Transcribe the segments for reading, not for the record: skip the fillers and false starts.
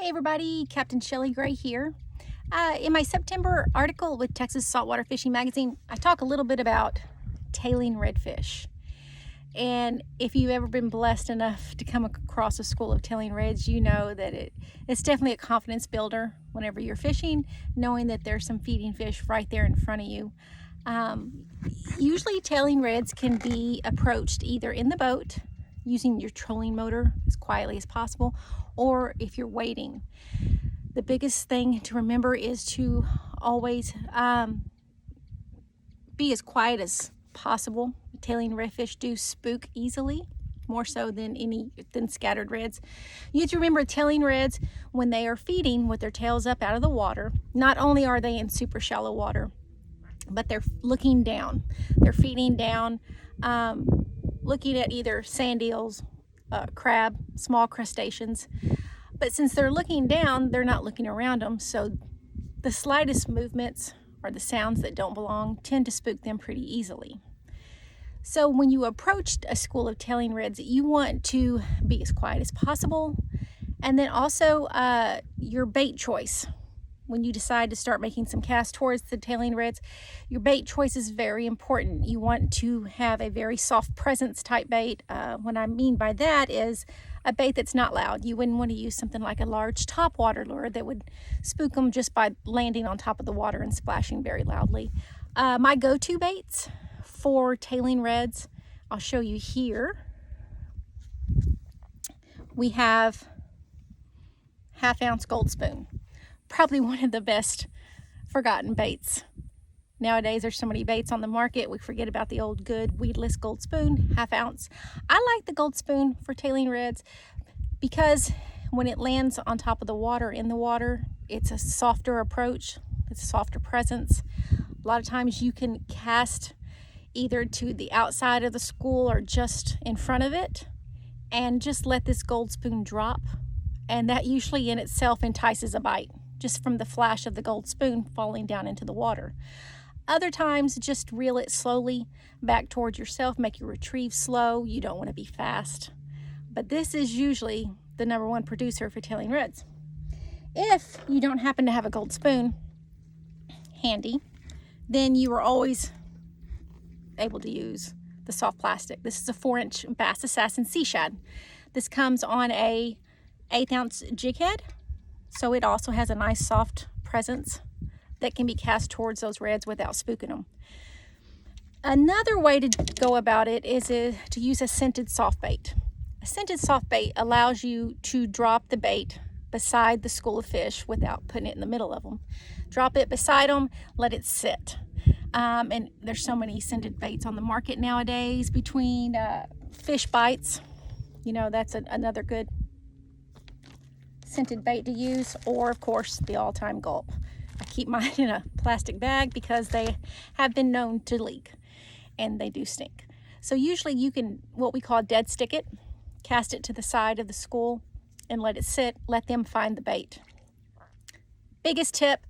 Hey everybody, Captain Shellie Gray here. In my September article with Texas Saltwater Fishing Magazine, I talk a little bit about tailing redfish. And if you've ever been blessed enough to come across a school of tailing reds, you know that it's definitely a confidence builder whenever you're fishing, knowing that there's some feeding fish right there in front of you. Usually tailing reds can be approached either in the boat, using your trolling motor as quietly as possible, or if you're wading. The biggest thing to remember is to always be as quiet as possible. Tailing redfish do spook easily, more so than scattered reds. You have to remember tailing reds, when they are feeding with their tails up out of the water, not only are they in super shallow water, but they're looking down. They're feeding down, looking at either sand eels, crab, small crustaceans. But since they're looking down, they're not looking around them, so the slightest movements or the sounds that don't belong tend to spook them pretty easily. So when you approach a school of tailing reds, you want to be as quiet as possible. And then also your bait choice. When you decide to start making some casts towards the tailing reds, your bait choice is very important. You want to have a very soft presence type bait. What I mean by that is a bait that's not loud. You wouldn't want to use something like a large topwater lure that would spook them just by landing on top of the water and splashing very loudly. My go-to baits for tailing reds, I'll show you here. We have 1/2 ounce gold spoon. Probably one of the best forgotten baits. Nowadays there's so many baits on the market, we forget about the old good weedless gold spoon, 1/2 ounce. I like the gold spoon for tailing reds because when it lands on top of the water, in the water, it's a softer approach, it's a softer presence. A lot of times you can cast either to the outside of the school or just in front of it and just let this gold spoon drop, and that usually in itself entices a bite, just from the flash of the gold spoon falling down into the water. Other times, just reel it slowly back towards yourself, make your retrieve slow. You don't want to be fast. But this is usually the #1 producer for tailing reds. If you don't happen to have a gold spoon handy, then you are always able to use the soft plastic. This is a 4-inch Bass Assassin Sea Shad. This comes on a 1/8 ounce jig head. So it also has a nice soft presence that can be cast towards those reds without spooking them. Another way to go about it is to use a scented soft bait. A scented soft bait allows you to drop the bait beside the school of fish without putting it in the middle of them. Drop it beside them, let it sit. And there's so many scented baits on the market nowadays, between fish bites, you know, that's another good scented bait to use, or of course the all-time gulp. I keep mine in a plastic bag because they have been known to leak and they do stink. So usually you can, what we call dead stick it, cast it to the side of the school and let it sit, let them find the bait. Biggest tip,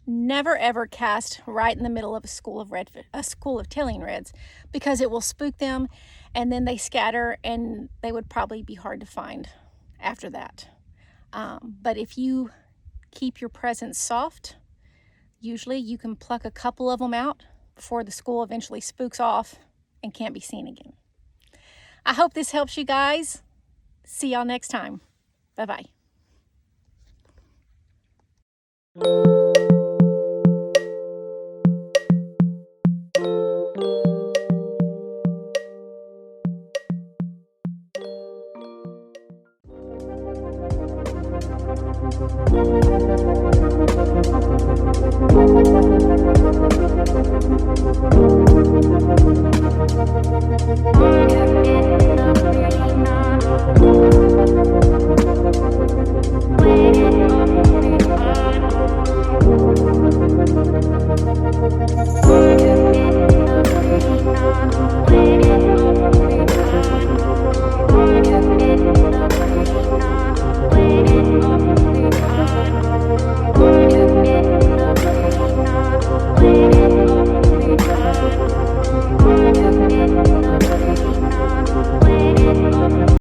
never ever cast right in the middle of a school of tailing reds, because it will spook them and then they scatter and they would probably be hard to find after that. But if you keep your presence soft, usually you can pluck a couple of them out before the school eventually spooks off and can't be seen again. I hope this helps you guys. See y'all next time. Bye-bye. You're in the pretty night.